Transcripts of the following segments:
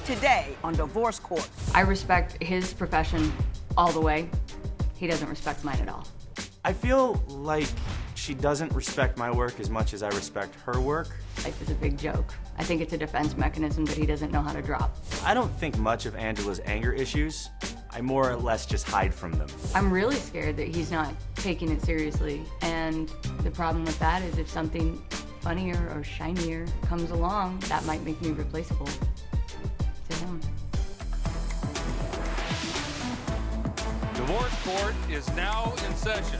today on Divorce Court. I respect his profession all the way. He doesn't respect mine at all. I feel like she doesn't respect my work as much as I respect her work. Life is a big joke. I think it's a defense mechanism that he doesn't know how to drop. I don't think much of Angela's anger issues. I more or less just hide from them. I'm really scared that he's not taking it seriously. And the problem with that is if something funnier or shinier comes along, that might make me replaceable to him. Divorce Court is now in session.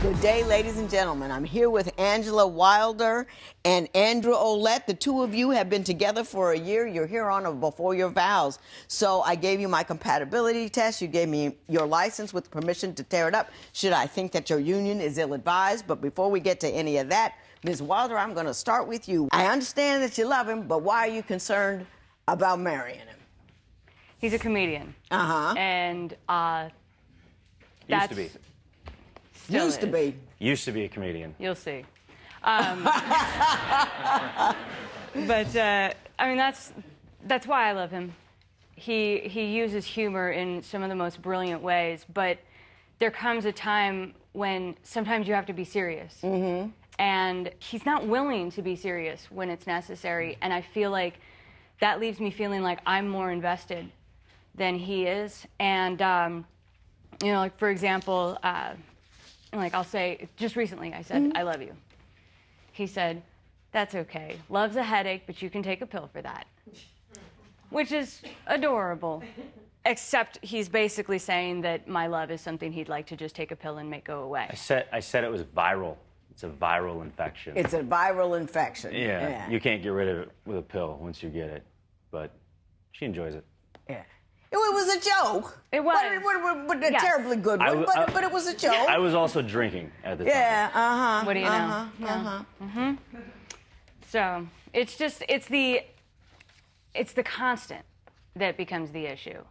Good day, ladies and gentlemen. I'm here with Angela Wilder and Andrew Ouellete. The two of you have been together for a year. You're here on or before your vows. So I gave you my compatibility test. You gave me your license with permission to tear it up should I think that your union is ill-advised. But before we get to any of that, Ms. Wilder, I'm going to start with you. I understand that you love him, but why are you concerned about marrying him? He's a comedian. Uh-huh. And Used to be. Used to be. Used to be a comedian. You'll see. But I mean, that's why I love him. He uses humor in some of the most brilliant ways, but there comes a time when sometimes you have to be serious. Mm-hmm. And he's not willing to be serious when it's necessary, and I feel like that leaves me feeling like I'm more invested than he is. And, you know, like, for example, like I'll say, just recently I said, I love you. He said, that's okay. Love's a headache, but you can take a pill for that. Which is adorable. Except he's basically saying that my love is something he'd like to just take a pill and make go away. I said it was viral. It's a viral infection. It's a viral infection. Yeah. You can't get rid of it with a pill once you get it. But she enjoys it. Yeah. It was a joke. It was. But a terribly good one, but it was a joke. I was also drinking at the time. Yeah, uh-huh. What do you know? So it's just, it's the constant that becomes the issue.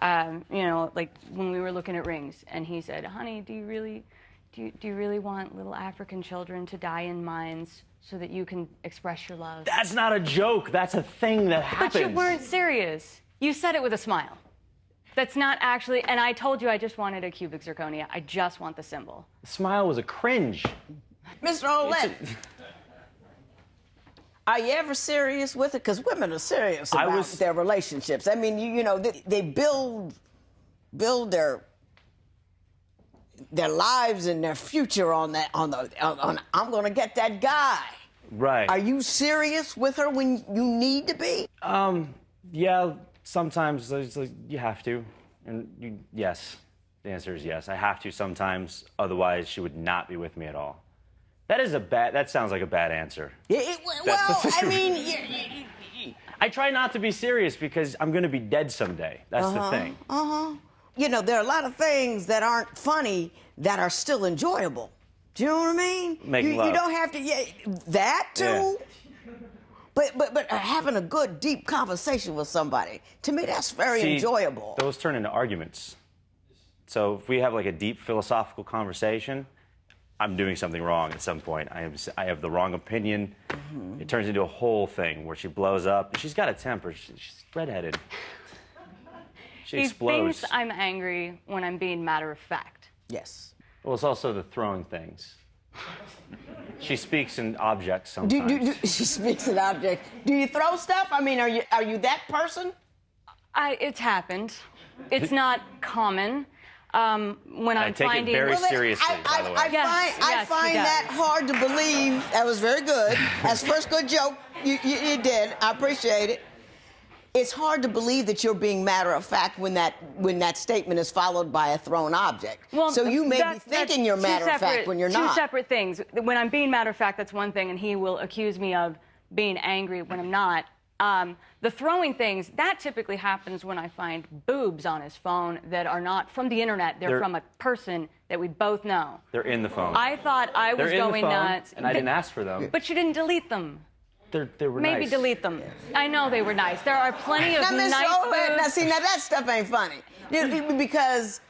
You know, like when we were looking at rings and he said, honey, do you really want little African children to die in mines so that you can express your love? That's not a joke. That's a thing that happens. But you weren't serious. You said it with a smile. That's not actually, and I told you I just wanted a cubic zirconia. I just want the symbol. The smile was a cringe. Mr. Ouellete, are you ever serious with it? Because women are serious about their relationships. I mean, you know, they build their lives and their future on that. On I'm going to get that guy. Right. Are you serious with her when you need to be? Yeah. Sometimes you have to, and yes, the answer is yes. I have to sometimes, otherwise she would not be with me at all. That sounds like a bad answer. I mean, I try not to be serious because I'm going to be dead someday. That's the thing. You know, there are a lot of things that aren't funny that are still enjoyable. Do you know what I mean? Making love. You don't have to. That too. Yeah. But having a good, deep conversation with somebody, to me, that's very enjoyable. Those turn into arguments. So if we have like a deep philosophical conversation, I'm doing something wrong at some point. I have the wrong opinion. Mm-hmm. It turns into a whole thing where she blows up. She's got a temper. She's redheaded. She explodes. He thinks I'm angry when I'm being matter of fact. Yes. Well, it's also the throwing things. She speaks in objects sometimes. She speaks in objects. Do you throw stuff? I mean, are you that person? It's happened. It's not common. When I'm take it very seriously, by the way. I find that hard to believe. That was very good. That's the first good joke you did. I appreciate it. It's hard to believe that you're being matter of fact when that statement is followed by a thrown object. Well, so you may be thinking you're matter of fact when you're not. Two separate things. When I'm being matter of fact, that's one thing, and he will accuse me of being angry when I'm not. The throwing things, that typically happens when I find boobs on his phone that are not from the internet. They're from a person that we both know. They're in the phone. I thought I was going nuts. And I didn't ask for them. But you didn't delete them. They were Maybe nice. delete them. I know they were nice. There are plenty of nice boobs. Now that stuff ain't funny. Because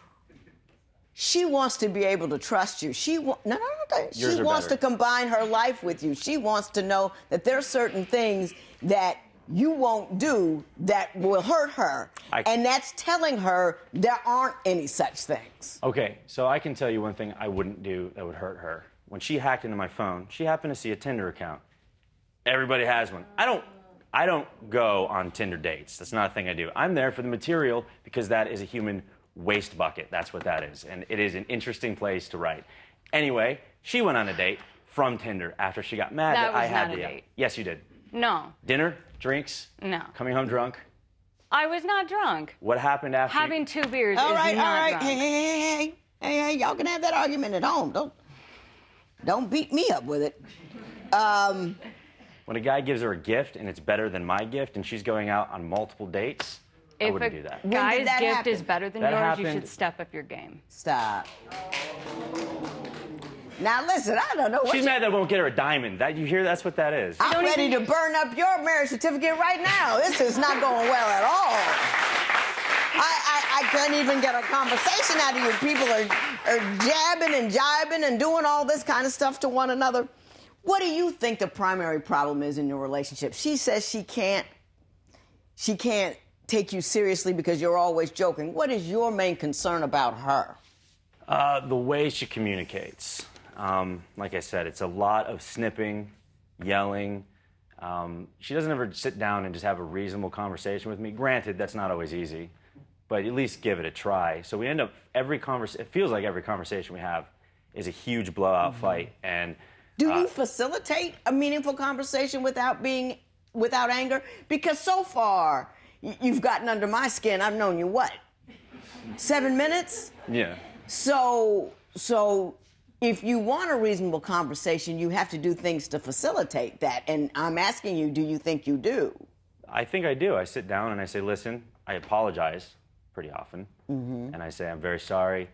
she wants to be able to trust you. She wants to combine her life with you. She wants to know that there are certain things that you won't do that will hurt her. And that's telling her there aren't any such things. Okay, so I can tell you one thing I wouldn't do that would hurt her. When she hacked into my phone, she happened to see a Tinder account. Everybody has one. I don't go on Tinder dates. That's not a thing I do. I'm there for the material because that is a human waste bucket. That's what that is. And it is an interesting place to write. Anyway, she went on a date from Tinder after she got mad that I had not a the date. Yes, you did. No. Dinner, drinks, No. coming home drunk. I was not drunk. What happened after? Having 2 beers All is right, not all right. drunk. Hey, y'all can have that argument at home. Don't beat me up with it. When a guy gives her a gift and it's better than my gift and she's going out on multiple dates, I wouldn't do that. If a guy's that gift happen? is better than That yours, you happened- should step up your game. Stop. Now listen, I don't know what She's mad that I won't get her a diamond. That you hear? That's what that is. I'm ready to burn up your marriage certificate right now. This is not going well at all. I can't even get a conversation out of you. People are jabbing and jibing and doing all this kind of stuff to one another. What do you think the primary problem is in your relationship? She says she can't take you seriously because you're always joking. What is your main concern about her? The way she communicates. Like I said, it's a lot of snipping, yelling. She doesn't ever sit down and just have a reasonable conversation with me. Granted, that's not always easy, but at least give it a try. So we end up, it feels like every conversation we have is a huge blowout fight. And do you facilitate a meaningful conversation without anger? Because so far, you've gotten under my skin. I've known you, what, 7 minutes? yeah. So if you want a reasonable conversation, you have to do things to facilitate that. And I'm asking you, do you think you do? I think I do. I sit down and I say, listen, I apologize pretty often. And I say, I'm very sorry.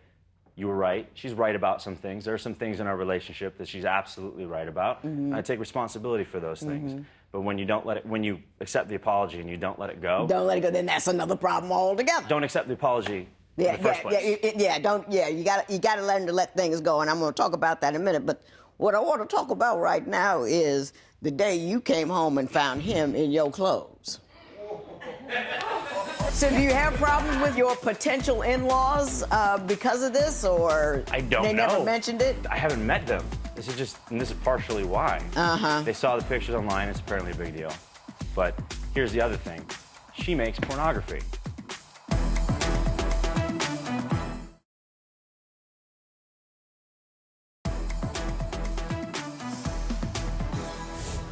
You were right. She's right about some things. There are some things in our relationship that she's absolutely right about. And I take responsibility for those things. But when you accept the apology and you don't let it go. Don't let it go, then that's another problem altogether. Don't accept the apology in the first place. You gotta learn to let things go, and I'm gonna talk about that in a minute. But what I want to talk about right now is the day you came home and found him in your clothes. So do you have problems with your potential in-laws because of this, or I don't know. They never mentioned it? I haven't met them. This is partially why. They saw the pictures online. It's apparently a big deal. But here's the other thing. She makes pornography.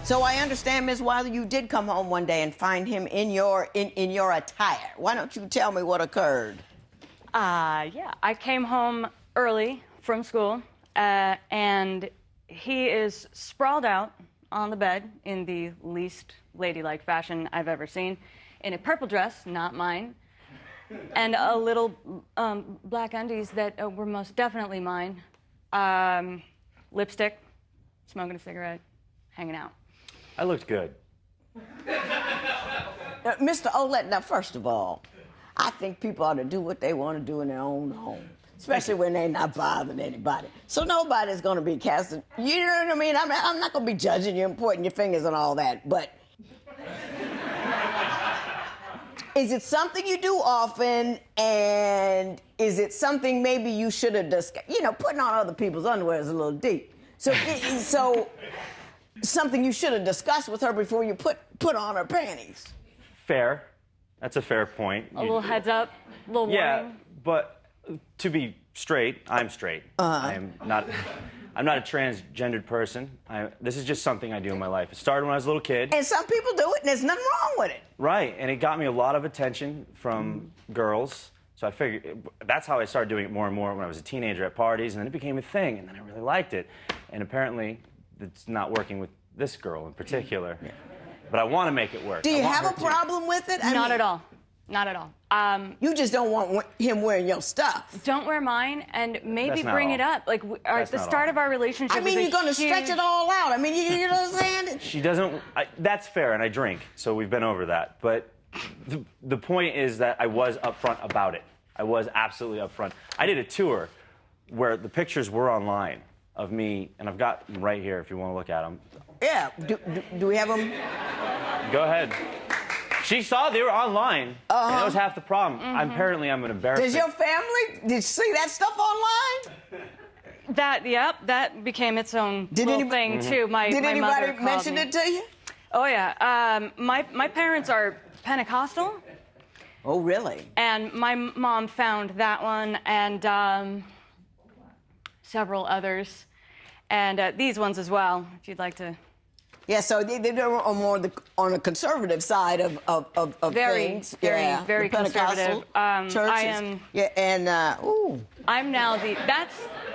So I understand, Ms. Wilder, you did come home one day and find him in your attire. Why don't you tell me what occurred? Yeah, I came home early from school, and he is sprawled out on the bed in the least ladylike fashion I've ever seen, in a purple dress, not mine, and a little black undies that were most definitely mine, lipstick, smoking a cigarette, hanging out. I looked good. Mr. Ouellete, now, first of all, I think people ought to do what they want to do in their own home, especially when they're not bothering anybody. So nobody's going to be casting, you know what I mean? I'm not going to be judging you and pointing your fingers and all that, but is it something you do often, and is it something maybe you should have discussed? You know, putting on other people's underwear is a little deep. So something you should have discussed with her before you put on her panties. Fair. That's a fair point. A little heads up, a little warning. Yeah, but to be straight, I'm straight. I'm not a transgendered person. This is just something I do in my life. It started when I was a little kid. And some people do it, and there's nothing wrong with it. Right, and it got me a lot of attention from girls. So I figured that's how I started doing it more and more when I was a teenager at parties, and then it became a thing, and then I really liked it. And apparently, it's not working with this girl in particular. Yeah. But I want to make it work. Do you have a problem with it? Not at all. Not at all. You just don't want him wearing your stuff. Don't wear mine, and maybe That's not bring all. it up. Like the start of our relationship. I mean, was you're going to stretch it all out. I mean, you know what I'm saying? She doesn't. That's fair, and I drink, so we've been over that. But the point is that I was upfront about it. I was absolutely upfront. I did a tour where the pictures were online of me, and I've got them right here if you want to look at them. Yeah. Do we have them? Go ahead. She saw they were online, and that was half the problem. Apparently, I'm an embarrassment. Does your family, did you see that stuff online? That became its own little thing too. Did My anybody mother mention called it me. to you? Oh yeah. My parents are Pentecostal, Oh, really? and my mom found that one and several others, and these ones as well. If you'd like to. Yeah, so they're more on the conservative side of things. Very the Pentecostal conservative. churches. I'm now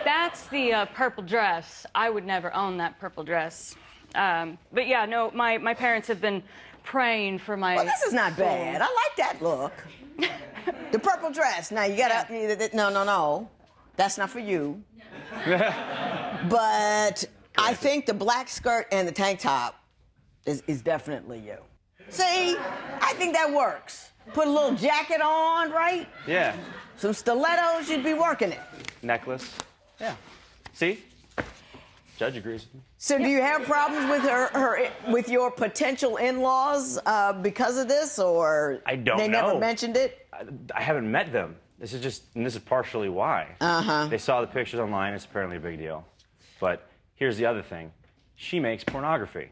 that's the purple dress. I would never own that purple dress. But yeah, no, my parents have been praying for my. Well, this is not soul. bad. I like that look. The purple dress. Now you gotta. No. That's not for you. But I think the black skirt and the tank top is definitely you. See, I think that works. Put a little jacket on, right? Yeah. Some stilettos, you'd be working it. Necklace. Yeah. See? Judge agrees with me. So do you have problems with with your potential in-laws because of this, or I don't they know. never mentioned it? I haven't met them. This is partially why. They saw the pictures online. It's apparently a big deal. But here's the other thing. She makes pornography.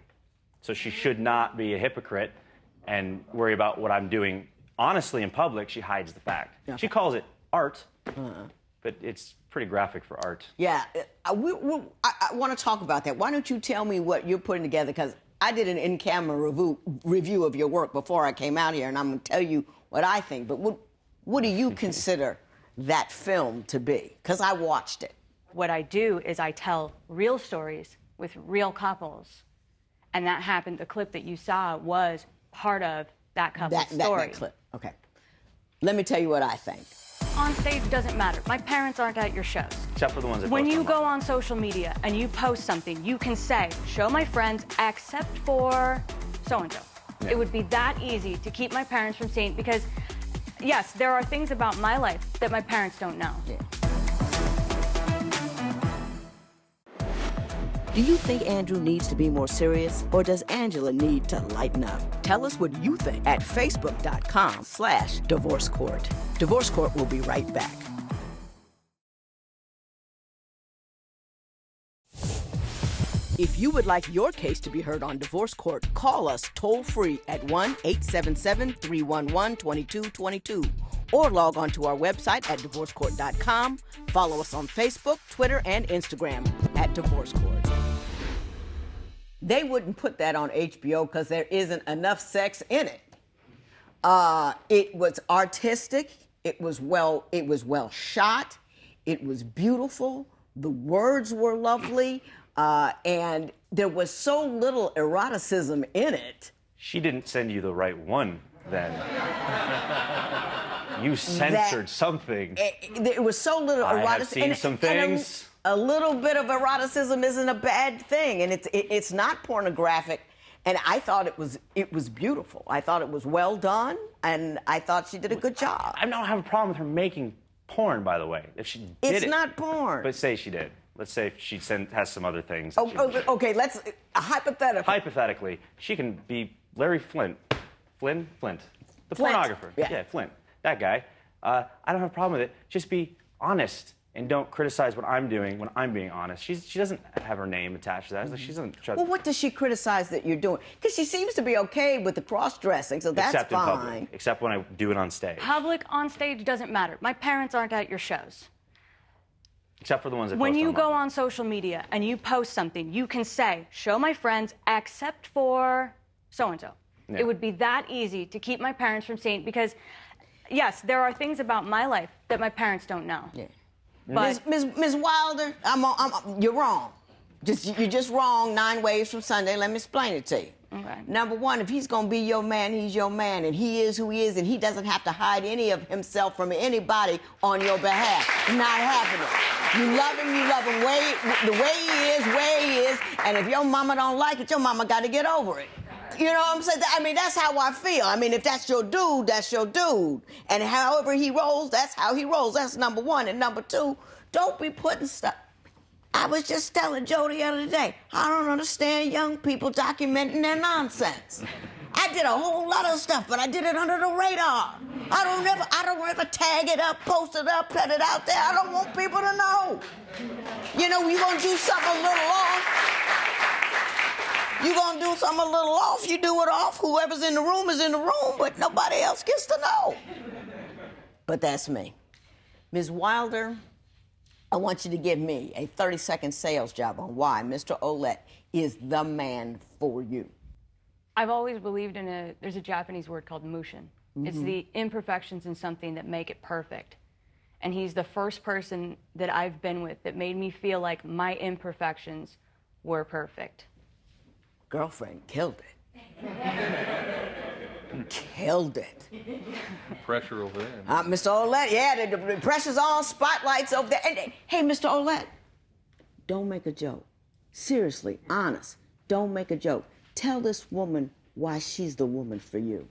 So she should not be a hypocrite and worry about what I'm doing. Honestly, in public, she hides the fact. Okay. She calls it art, but it's pretty graphic for art. Yeah, I want to talk about that. Why don't you tell me what you're putting together? Because I did an in-camera review of your work before I came out here, and I'm going to tell you what I think. But what do you consider that film to be? Because I watched it. What I do is I tell real stories with real couples, and that happened. The clip that you saw was part of that couple's story. That clip. Okay. Let me tell you what I think. On stage doesn't matter. My parents aren't at your shows. Except for the ones that When post you online. go on social media and you post something, you can say, show my friends except for so-and-so. Yeah. It would be that easy to keep my parents from seeing, because yes, there are things about my life that my parents don't know. Yeah. Do you think Andrew needs to be more serious, or does Angela need to lighten up? Tell us what you think at facebook.com/divorce court. Divorce Court will be right back. If you would like your case to be heard on Divorce Court, call us toll-free at 1-877-311-2222 or log on to our website at divorcecourt.com. Follow us on Facebook, Twitter, and Instagram at Divorce Court. They wouldn't put that on HBO because there isn't enough sex in it. It was artistic. It was well shot. It was beautiful. The words were lovely. And there was so little eroticism in it. She didn't send you the right one, then. You censored something. There was so little eroticism. I have seen some things. A little bit of eroticism isn't a bad thing, and it's not pornographic. And I thought it was beautiful. I thought it was well done, and I thought she did a good job. I don't have a problem with her making porn, by the way. If she did It's it, not porn. But say she did. Let's say she has some other things. Okay, let's hypothetically. Hypothetically, she can be Larry Flint. Flint? The Flint. pornographer. Yeah. Flint. That guy. I don't have a problem with it. Just be honest and don't criticize what I'm doing when I'm being honest. She doesn't have her name attached to that. She doesn't try Well, what does she criticize that you're doing? Because she seems to be okay with the cross-dressing, so that's except fine. in public. Except when I do it on stage. Public on stage doesn't matter. My parents aren't at your shows. Except for the ones that When post you online. go on social media and you post something, you can say, show my friends except for so-and-so. Yeah. It would be that easy to keep my parents from seeing, because yes, there are things about my life that my parents don't know. Yeah. But Ms. Wilder, you're wrong. You're just wrong 9 ways from Sunday. Let me explain it to you. Okay. Number one, if he's going to be your man, he's your man, and he is who he is, and he doesn't have to hide any of himself from anybody on your behalf. Not happening. You love him the way he is, and if your mama don't like it, your mama got to get over it. You know what I'm saying? I mean, that's how I feel. I mean, if that's your dude, that's your dude. And however he rolls, that's how he rolls. That's number one. And number two, don't be putting stuff. I was just telling Joe the other day, I don't understand young people documenting their nonsense. I did a whole lot of stuff, but I did it under the radar. I don't ever tag it up, post it up, put it out there. I don't want people to know. You know, you gonna do something a little off. You gonna do something a little off, you do it off. Whoever's in the room is in the room, but nobody else gets to know. But that's me. Ms. Wilder, I want you to give me a 30-second sales job on why Mr. Ouellete is the man for you. I've always believed in there's a Japanese word called mushin. It's the imperfections in something that make it perfect. And he's the first person that I've been with that made me feel like my imperfections were perfect. Girlfriend, killed it. Killed it. Pressure over there. Mr. Ouellete, yeah, the pressure's on, spotlight's over there. And, hey, Mr. Ouellete, don't make a joke. Seriously, honest, don't make a joke. Tell this woman why she's the woman for you.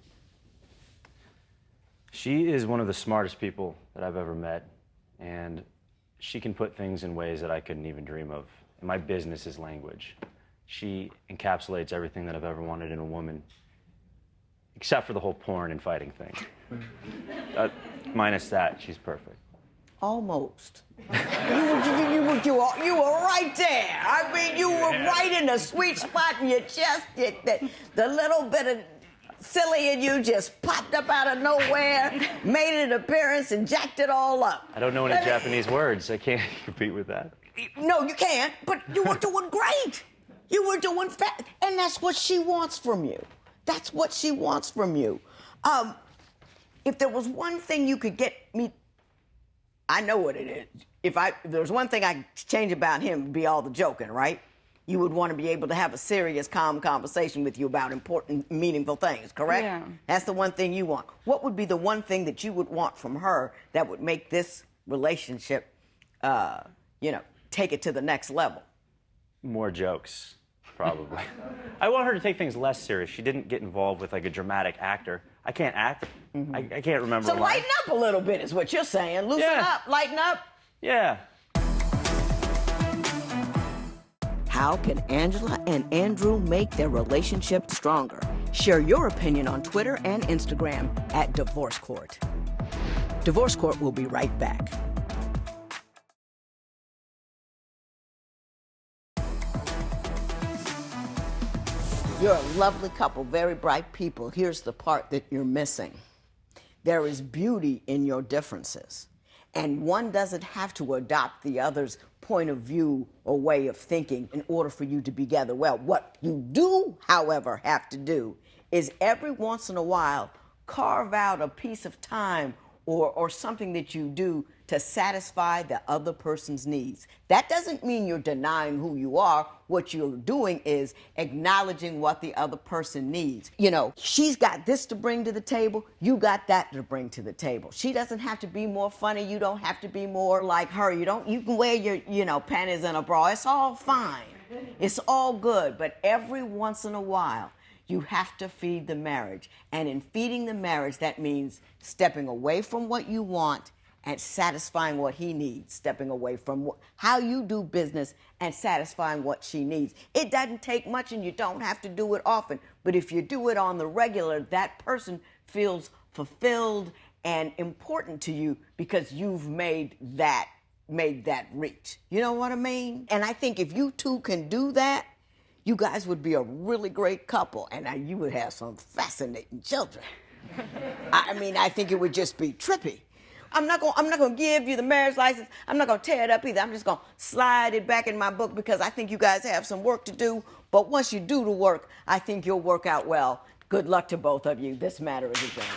She is one of the smartest people that I've ever met, and she can put things in ways that I couldn't even dream of. And my business is language. She encapsulates everything that I've ever wanted in a woman, except for the whole porn and fighting thing. Minus that, she's perfect. Almost. You were right there. I mean, you were right in the sweet spot, and you just did the little bit of silly in you just popped up out of nowhere, made an appearance, and jacked it all up. I don't know any Japanese words. I can't compete with that. No, you can't, but you were doing great. You were doing and that's what she wants from you. That's what she wants from you. If there was one thing you could get me, I know what it is. If there's one thing I could change about him, it'd be all the joking, right? You would want to be able to have a serious, calm conversation with you about important, meaningful things, correct? Yeah. That's the one thing you want. What would be the one thing that you would want from her that would make this relationship, take it to the next level? More jokes, probably. I want her to take things less serious. She didn't get involved with like a dramatic actor. I can't act. I can't remember. So lighten up a little bit is what you're saying. Loosen up, lighten up. Yeah. How can Angela and Andrew make their relationship stronger? Share your opinion on Twitter and Instagram at Divorce Court. Divorce Court will be right back. You're a lovely couple, very bright people. Here's the part that you're missing. There is beauty in your differences, and one doesn't have to adopt the other's point of view or way of thinking in order for you to be together well. What you do, however, have to do is every once in a while carve out a piece of time or something that you do to satisfy the other person's needs. That doesn't mean you're denying who you are. What you're doing is acknowledging what the other person needs. You know, she's got this to bring to the table, you got that to bring to the table. She doesn't have to be more funny, you don't have to be more like her. You can wear your, panties and a bra. It's all fine. It's all good, but every once in a while, you have to feed the marriage. And in feeding the marriage, that means stepping away from what you want and satisfying what he needs, stepping away from how you do business and satisfying what she needs. It doesn't take much and you don't have to do it often, but if you do it on the regular, that person feels fulfilled and important to you because you've made that reach. You know what I mean? And I think if you two can do that, you guys would be a really great couple, and you would have some fascinating children. I think it would just be trippy. I'm not gonna give you the marriage license. I'm not gonna tear it up either. I'm just gonna slide it back in my book because I think you guys have some work to do. But once you do the work, I think you'll work out well. Good luck to both of you. This matter is adjourned.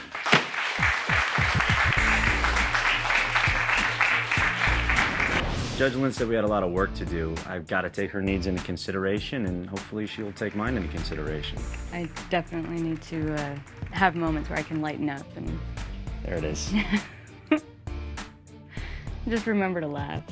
Judge Lynn said we had a lot of work to do. I've got to take her needs into consideration, and hopefully she'll take mine into consideration. I definitely need to have moments where I can lighten up and There it is. just remember to laugh.